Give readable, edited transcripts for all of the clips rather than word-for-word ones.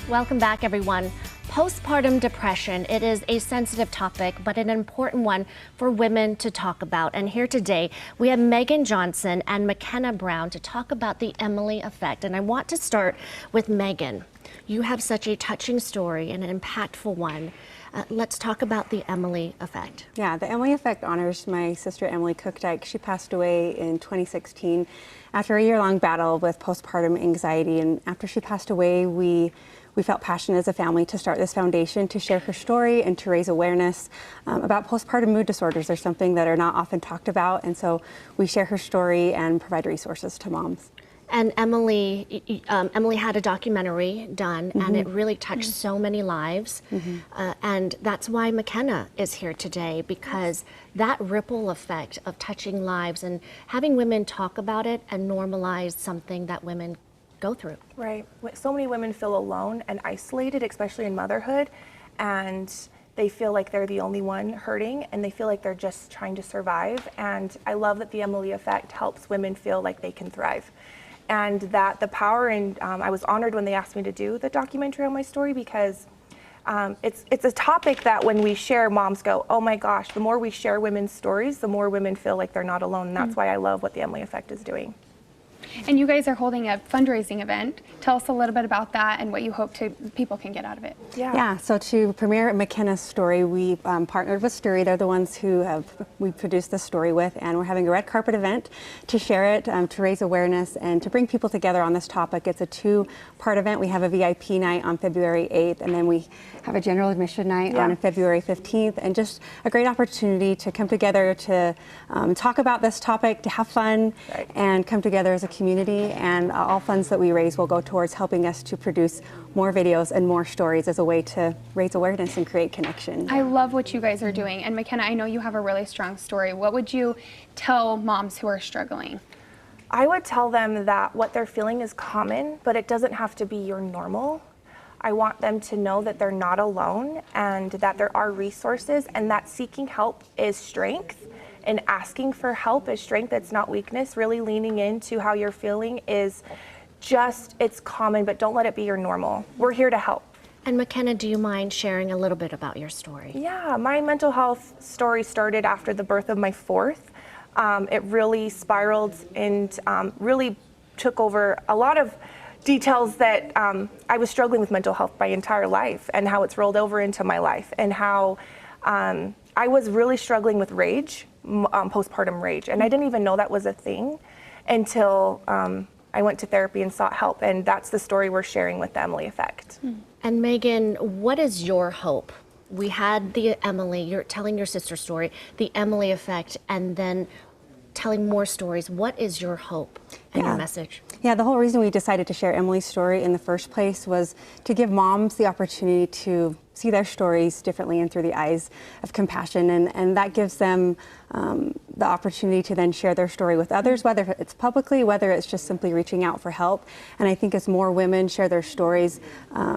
Welcome back, everyone. Postpartum depression, it is a sensitive topic, but an important one for women to talk about. And here today, we have Megan Johnson and McKenna Brown to talk about the Emily effect. And I want to start with Megan. You have such a touching story and an impactful one. Let's talk about the Emily effect. Yeah, the Emily effect honors my sister Emily Cookdyke. She passed away in 2016 after a year-long battle with postpartum anxiety. And after she passed away, we felt passionate as a family to start this foundation to share her story and to raise awareness about postpartum mood disorders. They're something that are not often talked about, and so we share her story and provide resources to moms. And Emily had a documentary done, and it really touched so many lives. And that's why McKenna is here today, because that ripple effect of touching lives and having women talk about it and normalize something that women go through. Right. So many women feel alone and isolated, especially in motherhood, and they feel like they're the only one hurting, and they feel like they're just trying to survive. And I love that the Emily effect helps women feel like they can thrive. And that the power in, I was honored when they asked me to do the documentary on my story, because it's a topic that when we share, moms go, oh my gosh, the more we share women's stories, the more women feel like they're not alone. And that's why I love what the Emily effect is doing. And you guys are holding a fundraising event. Tell us a little bit about that and what you hope people can get out of it. Yeah, so to premiere McKenna's story, we partnered with Sturry. They're the ones who we produced this story with, and we're having a red carpet event to share it, to raise awareness and to bring people together on this topic. It's a two-part event. We have a VIP night on February 8th, and then we have a general admission night on February 15th, and just a great opportunity to come together to talk about this topic, to have fun, and come together as a community. And all funds that we raise will go towards helping us to produce more videos and more stories as a way to raise awareness and create connection. I love what you guys are doing. And McKenna, I know you have a really strong story. What would you tell moms who are struggling? I would tell them that what they're feeling is common, but it doesn't have to be your normal. I want them to know that they're not alone and that there are resources, and that seeking help is strength, and asking for help is strength. It's not weakness. Really leaning into how you're feeling is just, it's common, but don't let it be your normal. We're here to help. And McKenna, do you mind sharing a little bit about your story? Yeah, my mental health story started after the birth of my fourth. It really spiraled and really took over a lot of details that I was struggling with mental health my entire life, and how it's rolled over into my life, and how I was really struggling with rage, postpartum rage, and I didn't even know that was a thing until I went to therapy and sought help, and that's the story we're sharing with the Emily effect. And Megan, what is your hope? We had the Emily, you're telling your sister's story, the Emily effect, and then telling more stories. What is your hope and your message? Yeah, the whole reason we decided to share Emily's story in the first place was to give moms the opportunity to see their stories differently and through the eyes of compassion, and that gives them the opportunity to then share their story with others, whether it's publicly, whether it's just simply reaching out for help. And I think as more women share their stories,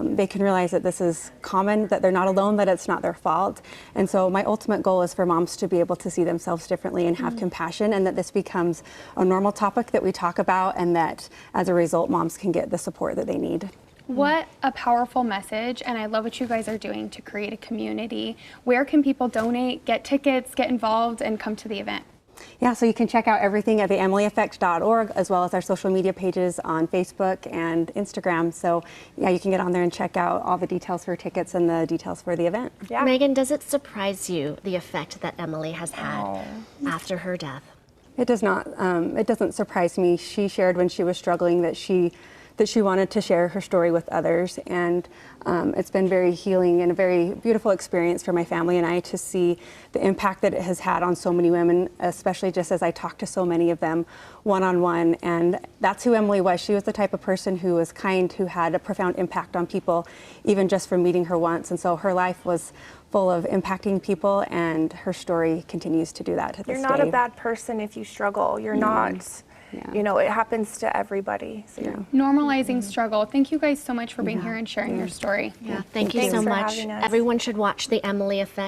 they can realize that this is common, that they're not alone, that it's not their fault. And so my ultimate goal is for moms to be able to see themselves differently and have compassion, and that this becomes a normal topic that we talk about, and that as a result, moms can get the support that they need. What a powerful message, and I love what you guys are doing to create a community. Where can people donate, get tickets, get involved, and come to the event? Yeah, so you can check out everything at theemilyeffect.org, as well as our social media pages on Facebook and Instagram. So yeah, you can get on there and check out all the details for tickets and the details for the event. Yeah. Megan, does it surprise you, the effect that Emily has had after her death? It does not. It doesn't surprise me. She shared when she was struggling that she wanted to share her story with others, and it's been very healing and a very beautiful experience for my family and I to see the impact that it has had on so many women, especially just as I talked to so many of them one-on-one. And that's who Emily was. She was the type of person who was kind, who had a profound impact on people, even just from meeting her once. And so her life was full of impacting people, and her story continues to do that to this day. You're not a bad person if you struggle. You're not. You know, it happens to everybody. So Normalizing struggle. Thank you guys so much for being here and sharing your story. Yeah, thank you so much. Everyone should watch The Emily Effect.